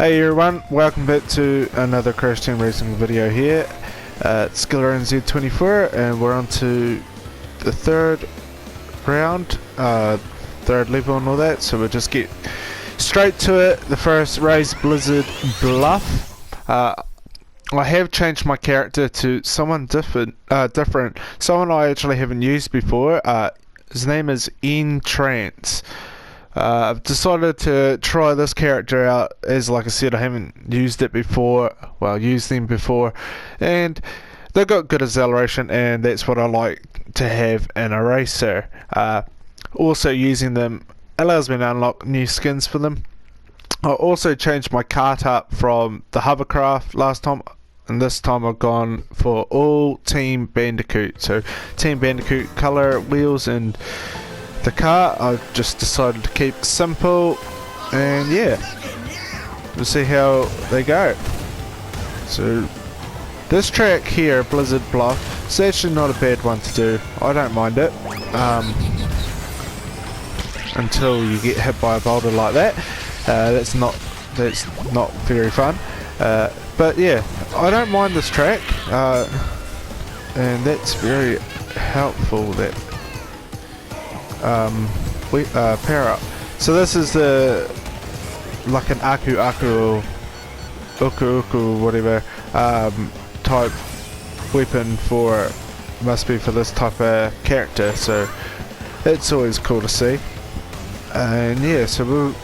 Hey everyone, welcome back to another Crash Team Racing video here. It's Skiller NZ24 and we're on to the third round, third level and all that, so we'll just get straight to it. The first race, Blizzard Bluff. I have changed my character to someone different, someone I actually haven't used before. His name is Trance. I've decided to try this character out, as like I said, I haven't used it before, used them before, and they've got good acceleration, and that's what I like to have in a racer. Also using them allows me to unlock new skins for them. I also changed my kart up from the hovercraft last time, and this time I've gone for all Team Bandicoot. So Team Bandicoot colour wheels and the car. I've just decided to keep it simple, and yeah, we'll see how they go. So this track here, Blizzard Bluff, it's actually not a bad one to do. I don't mind it until you get hit by a boulder like that. That's not very fun. But yeah, I don't mind this track, and that's very helpful. That power up. So this is the like an Aku or Uku whatever type weapon for, must be for this type of character, so it's always cool to see. And yeah, so we'll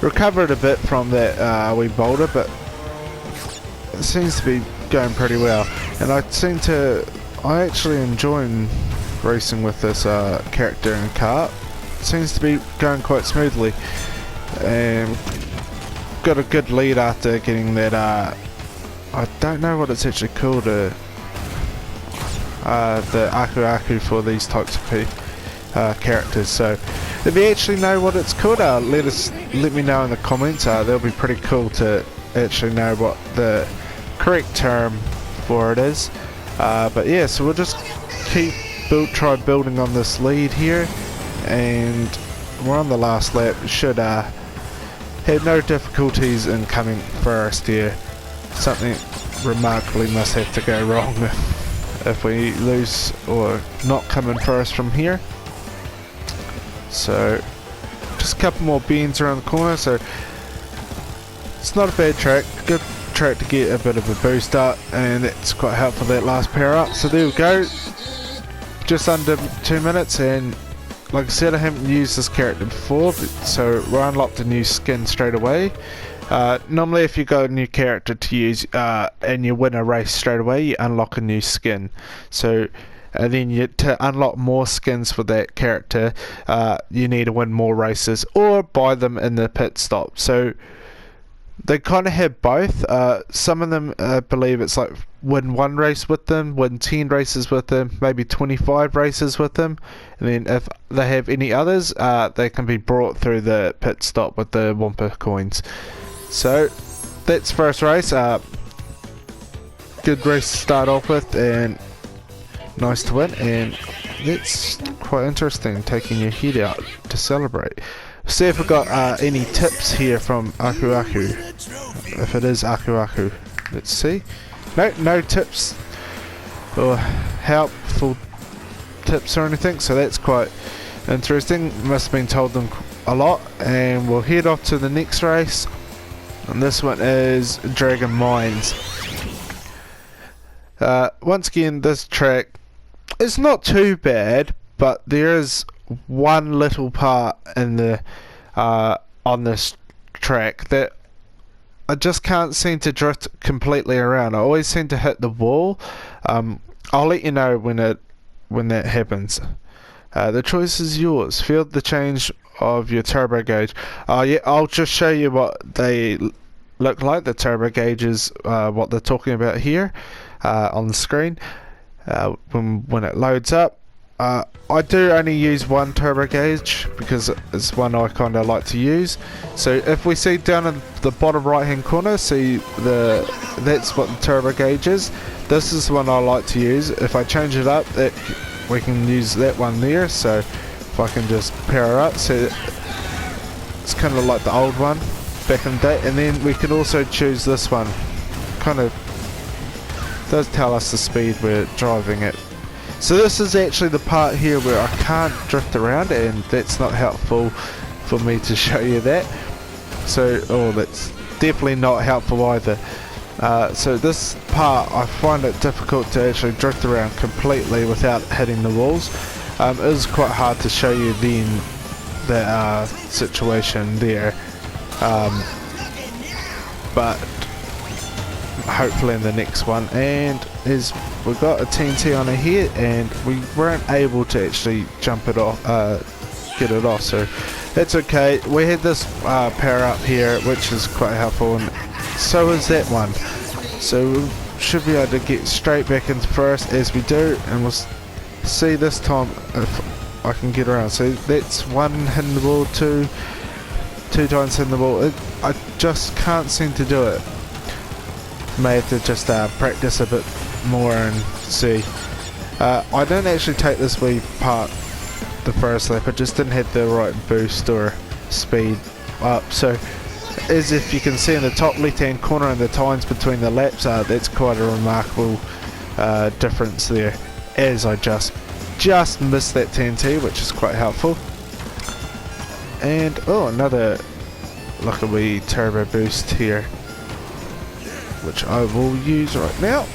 recovered a bit from that wee boulder, but it seems to be going pretty well, and I actually enjoy racing with this character and kart. It seems to be going quite smoothly, and got a good lead after getting that I don't know what it's actually called, the Aku for these types of characters. So if you actually know what it's called, let me know in the comments. That'll be pretty cool to actually know what the correct term for it is. But yeah, so we'll just try building on this lead here, and we're on the last lap. Should have no difficulties in coming first here. Something remarkably must have to go wrong if we lose or not coming first from here. So just a couple more bends around the corner, so it's not a bad track. Good track to get a bit of a boost up, and it's quite helpful, that last power up. So there we go, just under 2 minutes, and like I said, I haven't used this character before, so we unlocked a new skin straight away. Normally if you got a new character to use and you win a race straight away, you unlock a new skin. So then to unlock more skins for that character, you need to win more races or buy them in the pit stop. So they kind of have both. Some of them, I believe it's like win 1 race with them, win 10 races with them, maybe 25 races with them, and then if they have any others, they can be brought through the pit stop with the Wumpa coins. So that's first race. Good race to start off with, and nice to win, and that's quite interesting, taking your head out to celebrate. See if we got any tips here from Aku. If it is Aku, let's see. No tips or helpful tips or anything, so that's quite interesting. Must have been told them a lot, and we'll head off to the next race, and this one is Dragon Mines. Once again, this track is not too bad, but there is one little part in the on this track that I just can't seem to drift completely around. I always seem to hit the wall. I'll let you know when that happens. The choice is yours. Feel the change of your turbo gauge. Yeah, I'll just show you what they look like. The turbo gauges, what they're talking about here on the screen when it loads up. I do only use one turbo gauge because it's one I kind of like to use. So if we see down in the bottom right hand corner, see that's what the turbo gauge is. This is the one I like to use. If I change it up, we can use that one there. So if I can just power up, so it's kind of like the old one. back in the day. And then we can also choose this one. Kind of does tell us the speed we're driving at. So this is actually the part here where I can't drift around, and that's not helpful for me to show you that. So, oh, that's definitely not helpful either. So this part, I find it difficult to actually drift around completely without hitting the walls. It is quite hard to show you then that situation there, but hopefully in the next one. And is we've got a TNT on here, and we weren't able to actually jump it off, get it off, so that's okay. We had this power up here, which is quite helpful, and so is that one. So we should be able to get straight back into first as we do, and we'll see this time if I can get around. So that's one hitting the ball, two times hitting the ball. I just can't seem to do it. May have to just practice a bit more and see. I didn't actually take this wee part the first lap. I just didn't have the right boost or speed up. So as if you can see in the top left hand corner and the times between the laps, that's quite a remarkable difference there, as I just missed that TNT, which is quite helpful. And oh, another look at wee turbo boost here, which I will use right now.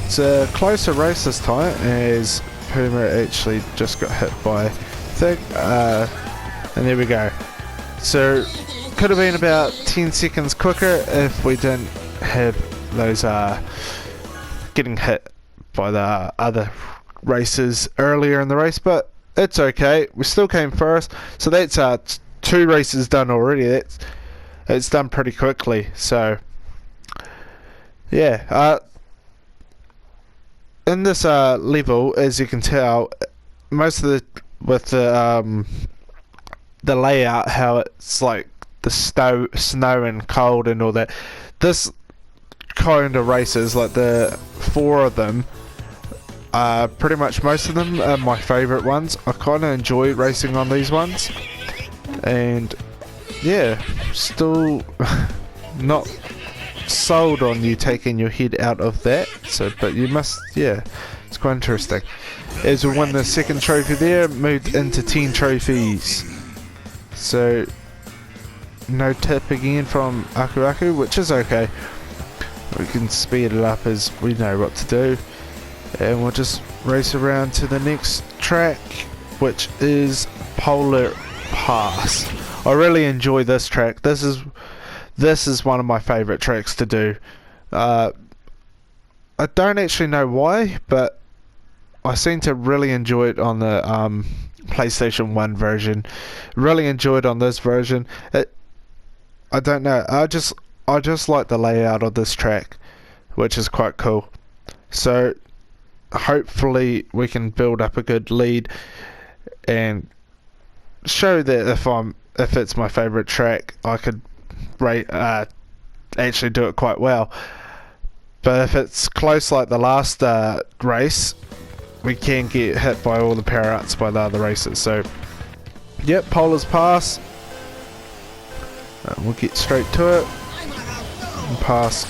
It's a closer race this time, as Puma actually just got hit by a thing, and there we go. So could have been about 10 seconds quicker if we didn't have those getting hit by the other races earlier in the race, but it's okay. We still came first, so that's 2 races done already. It's done pretty quickly. So yeah, in this level, as you can tell, most of the layout, how it's like the snow and cold and all that, this kind of races, like the 4 of them, pretty much most of them are my favourite ones. I kind of enjoy racing on these ones, and yeah, still not sold on you taking your head out of that, so but you must, yeah, it's quite interesting. As we won the second trophy there, moved into 10 trophies, so no tip again from Aku Aku, which is okay. We can speed it up as we know what to do, and we'll just race around to the next track, which is Polar Pass. I really enjoy this track. This is one of my favourite tracks to do. I don't actually know why, but I seem to really enjoy it on the PlayStation 1 version. Really enjoyed on this version. I don't know. I just like the layout of this track, which is quite cool. So hopefully we can build up a good lead and show that if it's my favourite track, I could actually do it quite well. But if it's close like the last race, we can get hit by all the power ups by the other races. So yep, Polar's Pass. We'll get straight to it and pass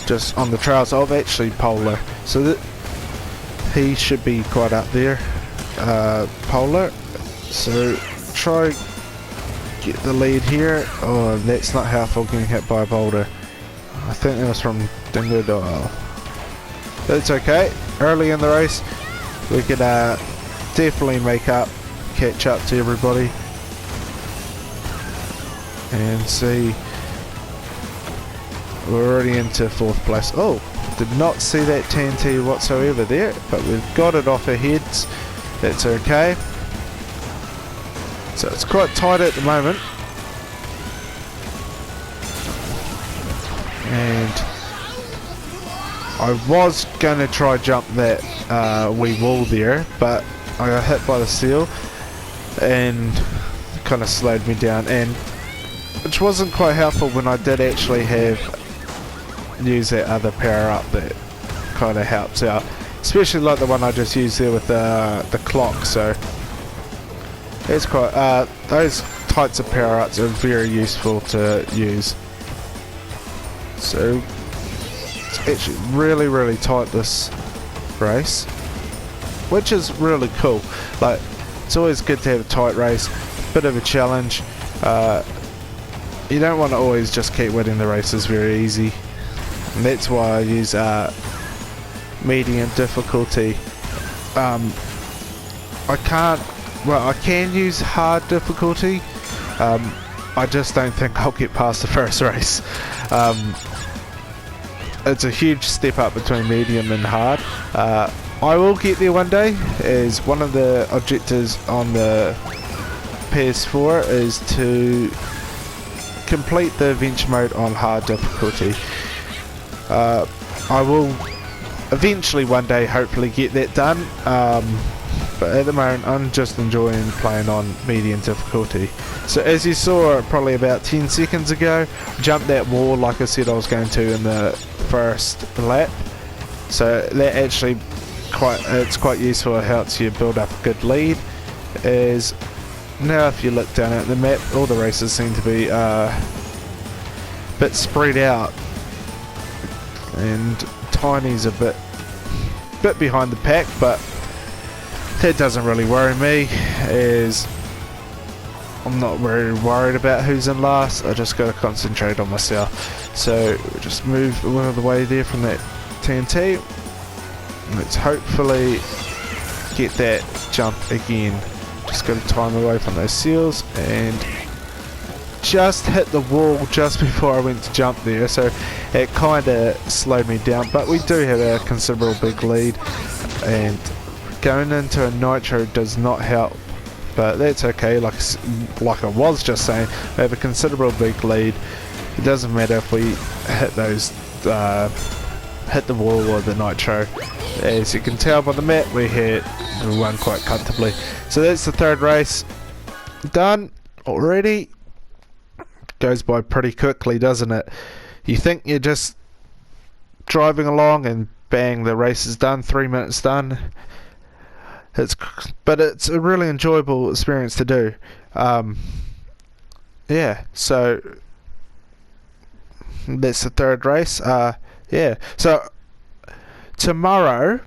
just on the trails of actually Polar, so that he should be quite up there, Polar. So try get the lead here. Oh, that's not helpful, getting hit by a boulder. I think that was from Dingo Dial. That's okay. Early in the race, we could definitely catch up to everybody, and see. We're already into 4th place. Oh, did not see that TNT whatsoever there, but we've got it off our heads. That's okay. So it's quite tight at the moment, and I was going to try jump that wee wall there, but I got hit by the seal and kind of slowed me down, and which wasn't quite helpful when I did actually use that other power up that kind of helps out, especially like the one I just used there with the clock. So It's quite, those types of power-ups are very useful to use. So, it's actually really tight this race, which is really cool. Like, it's always good to have a tight race, bit of a challenge. You don't want to always just keep winning the races very easy, and that's why I use medium difficulty. I can use hard difficulty. I just don't think I'll get past the first race. It's a huge step up between medium and hard. I will get there one day, as one of the objectives on the PS4 is to complete the adventure mode on hard difficulty. I will eventually one day hopefully get that done, but at the moment I'm just enjoying playing on medium difficulty. So as you saw probably about 10 seconds ago, jumped that wall like I said I was going to in the first lap. So that actually it's quite useful. It helps you build up a good lead. As now if you look down at the map, all the races seem to be a bit spread out, and Tiny's a bit behind the pack, but that doesn't really worry me, as I'm not very worried about who's in last. I just gotta concentrate on myself. So just move one of the way there from that TNT. Let's hopefully get that jump again. Just got to time away from those seals, and just hit the wall just before I went to jump there, so it kind of slowed me down. But we do have a considerable big lead, and going into a Nitro does not help, but that's okay. Like I was just saying, we have a considerable big lead. It doesn't matter if we hit those hit the wall or the Nitro. As you can tell by the map, we won quite comfortably. So that's the third race done already. Goes by pretty quickly, doesn't it? You think you're just driving along and bang, the race is done, 3 minutes done. But it's a really enjoyable experience to do. Yeah, so that's the third race. Yeah, so tomorrow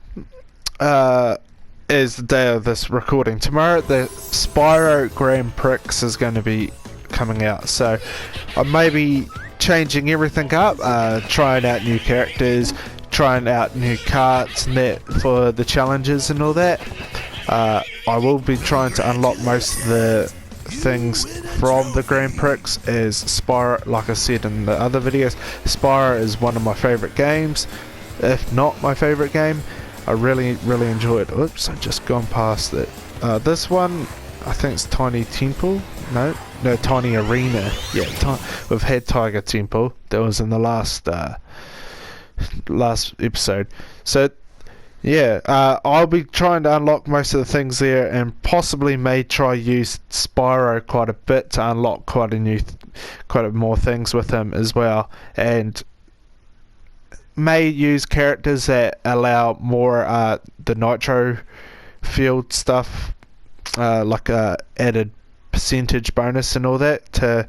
is the day of this recording. Tomorrow the Spyro Grand Prix is going to be coming out, so I may be changing everything up, trying out new characters, trying out new carts and that for the challenges and all that. I will be trying to unlock most of the things from the Grand Prix, as Spyro, like I said in the other videos, Spyro is one of my favourite games, if not my favourite game. I really enjoy it. Oops, I've just gone past it. This one, I think it's Tiny Temple. No, Tiny Arena. Yeah, we've had Tiger Temple. That was in the last episode. So yeah, I'll be trying to unlock most of the things there, and possibly may try use Spyro quite a bit to unlock quite more things with him as well, and may use characters that allow more the Nitro field stuff, like added percentage bonus and all that, to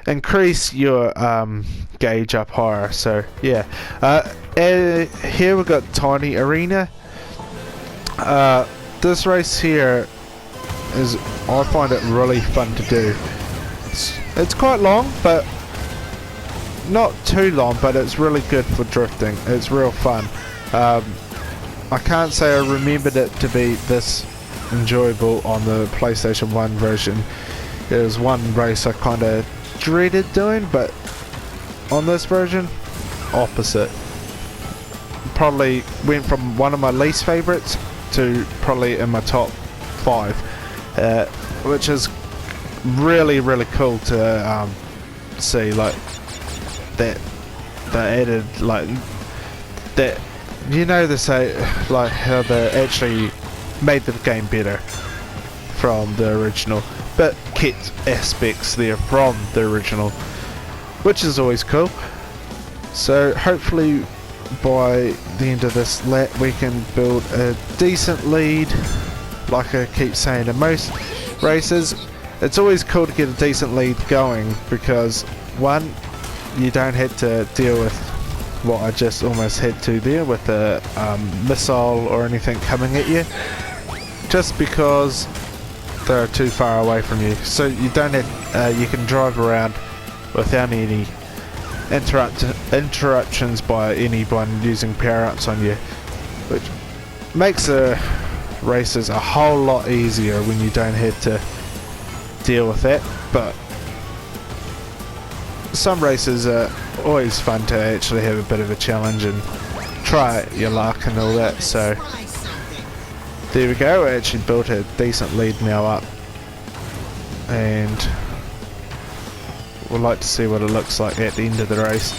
increase your gauge up higher. So yeah, here we've got Tiny Arena. This race here I find it really fun to do. It's quite long, but not too long, but it's really good for drifting. It's real fun. I can't say I remembered it to be this enjoyable on the PlayStation 1 version. There was one race I kind of dreaded doing, but on this version, opposite. Probably went from one of my least favorites to probably in my top 5, which is really cool to see, like that they added, like that, you know, they say like how they actually made the game better from the original, but kept aspects there from the original, which is always cool. So hopefully by the end of this lap we can build a decent lead, like I keep saying in most races, it's always cool to get a decent lead going, because one, you don't have to deal with what I just almost had to there with a missile or anything coming at you, just because they're too far away from you. So you don't have, you can drive around without any interruptions by anyone using power-ups on you, which makes the races a whole lot easier when you don't have to deal with that. But some races are always fun to actually have a bit of a challenge and try your luck and all that. So there we go, I actually built a decent lead now up, and we'd like to see what it looks like at the end of the race.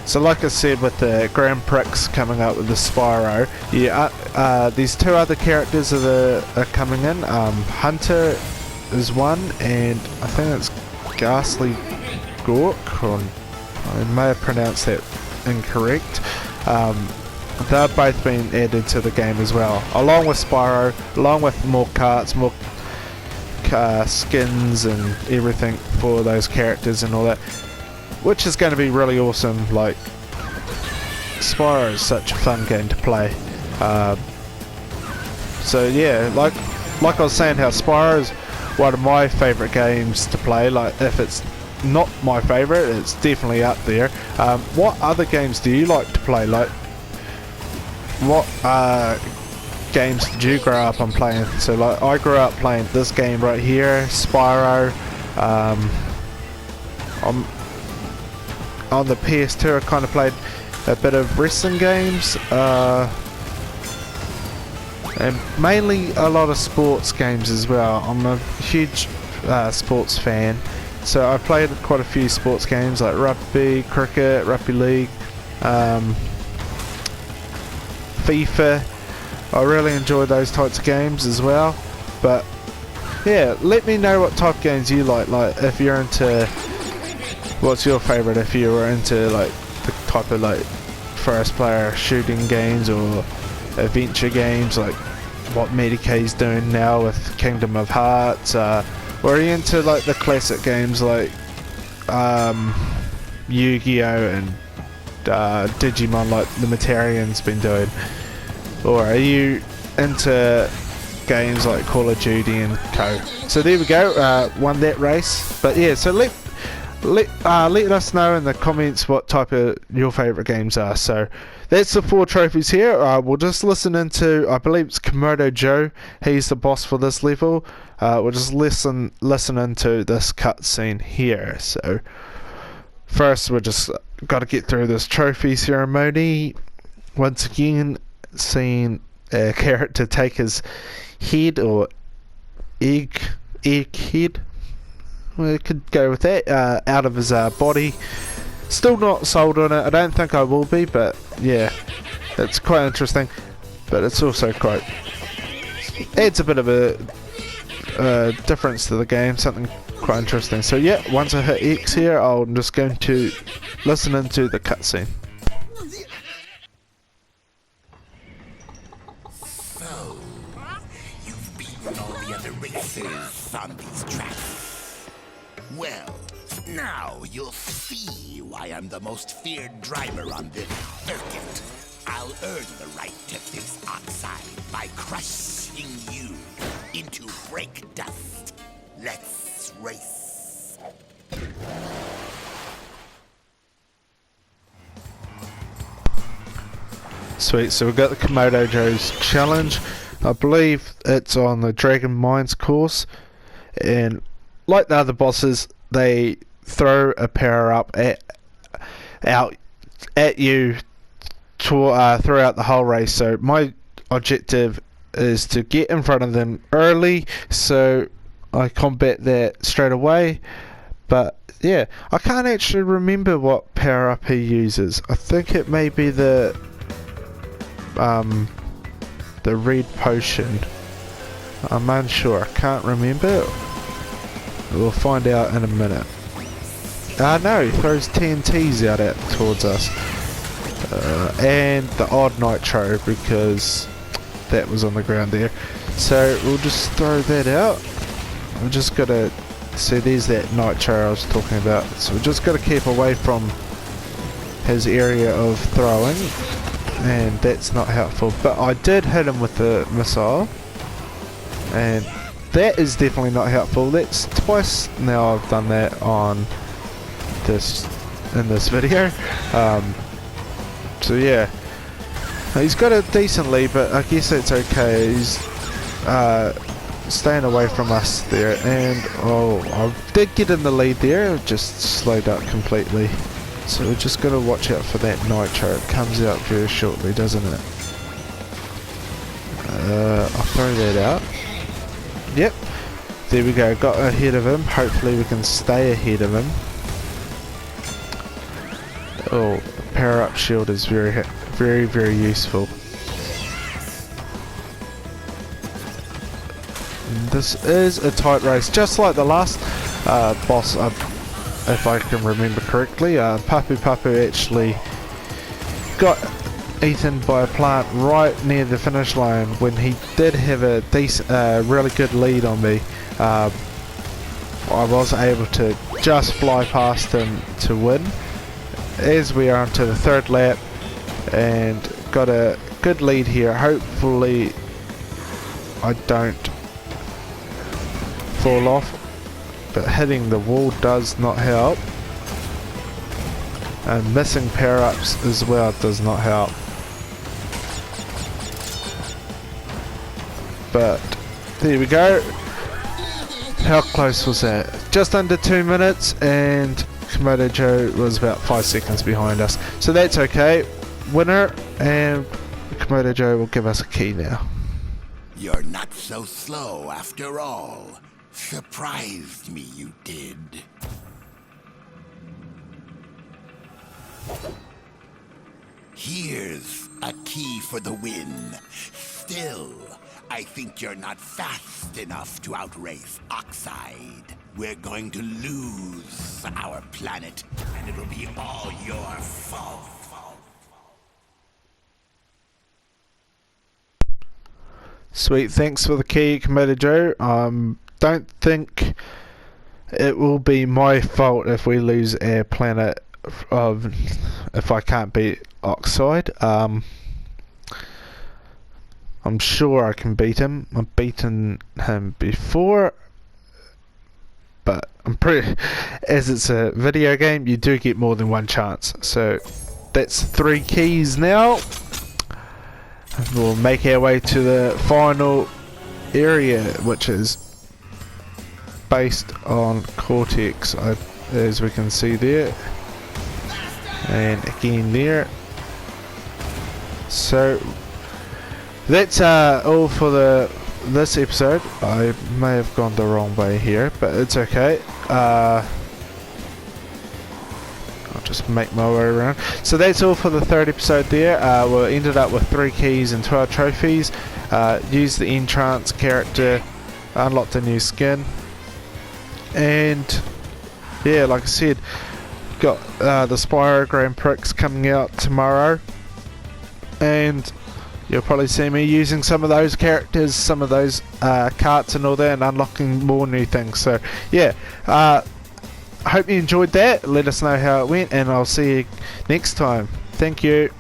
So like I said, with the Grand Prix coming up with the Spyro, these two other characters are coming in. Hunter is one, and I think it's Ghastly Gork, or I may have pronounced that incorrect. They've both been added to the game as well, along with Spyro, along with more carts, more skins and everything for those characters and all that, which is going to be really awesome. Like, Spyro is such a fun game to play. So yeah, like I was saying, how Spyro is one of my favourite games to play. Like, if it's not my favourite, it's definitely up there. What other games do you like to play? Like, what games did you grow up on playing? So like, I grew up playing this game right here, Spyro. On the PS2 I kind of played a bit of wrestling games, and mainly a lot of sports games as well. I'm a huge sports fan, so I played quite a few sports games like rugby, cricket, rugby league, FIFA. I really enjoy those types of games as well. But yeah, let me know what type of games you like if you're into, what's your favourite, if you were into like the type of like first player shooting games or adventure games like what Medicay's doing now with Kingdom of Hearts, or are you into like the classic games like Yu-Gi-Oh and Digimon like the Materian's been doing, or are you into games like Call of Duty and Co? So there we go, won that race. But yeah, so let us know in the comments what type of your favourite games are. So that's the 4 trophies here. We'll just listen into, I believe it's Komodo Joe, he's the boss for this level. We'll just listen into this cutscene here. So first, we're just got to get through this trophy ceremony. Once again, seeing a character take his head, or egg head, we could go with that, out of his body. Still not sold on it. I don't think I will be, but yeah, it's quite interesting. But it's also quite, adds a bit of a difference to the game, something quite interesting. So yeah, once I hit X here, I'm just going to listen into the cutscene. So, you've beaten all the other races on these tracks. Well, now you'll see why I'm the most feared driver on this circuit. I'll earn the right to face Oxide by crushing you into break dust. Let's race. Sweet, so we've got the Komodo Joe's challenge. I believe it's on the Dragon Mines course, and like the other bosses, they throw a power up out at you throughout the whole race. So my objective is to get in front of them early, so I combat that straight away. But yeah, I can't actually remember what power up he uses. I think it may be the red potion. I'm unsure, I can't remember. We'll find out in a minute. No, he throws TNTs out towards us. And the odd Nitro, because that was on the ground there. So we'll just throw that out. We're just gotta see, there's that Nitro I was talking about. So we're just gotta keep away from his area of throwing, and that's not helpful. But I did hit him with the missile, and that is definitely not helpful. That's twice now I've done that on this in this video. So yeah, he's got a decent lead, but I guess that's okay. He's staying away from us there, and oh, I did get in the lead there, just slowed up completely. So we're just got to watch out for that Nitro. It comes out very shortly, doesn't it? I'll throw that out. Yep, there we go, got ahead of him. Hopefully we can stay ahead of him. Oh, power up shield is very useful. This is a tight race, just like the last boss, if I can remember correctly. Papu Papu actually got eaten by a plant right near the finish line when he did have a decent, really good lead on me. I was able to just fly past him to win, as we are onto the third lap, and got a good lead here. Hopefully I don't fall off, but hitting the wall does not help, and missing power-ups as well does not help. But there we go. How close was that? Just under 2 minutes, and Komodo Joe was about 5 seconds behind us, so that's okay. Winner, and Komodo Joe will give us a key now. You're not so slow after all. Surprised me, you did. Here's a key for the win. Still, I think you're not fast enough to outrace Oxide. We're going to lose our planet, and it'll be all your fault. Sweet, thanks for the key, Komodo Joe. Don't think it will be my fault if we lose our planet if I can't beat Oxide. I'm sure I can beat him. I've beaten him before, but I'm pretty, as it's a video game, you do get more than one chance. So that's 3 keys now. We'll make our way to the final area, which is based on Cortex, as we can see there, and again there. So that's all for this episode. I may have gone the wrong way here, but it's okay. I'll just make my way around. So that's all for the 3rd episode there. We ended up with 3 keys and 12 trophies. Used the Entrance character, unlocked a new skin, and yeah, like I said, got the Spirogram Pricks coming out tomorrow, and you'll probably see me using some of those characters, some of those carts and all that, and unlocking more new things. So yeah, I hope you enjoyed that. Let us know how it went, and I'll see you next time. Thank you.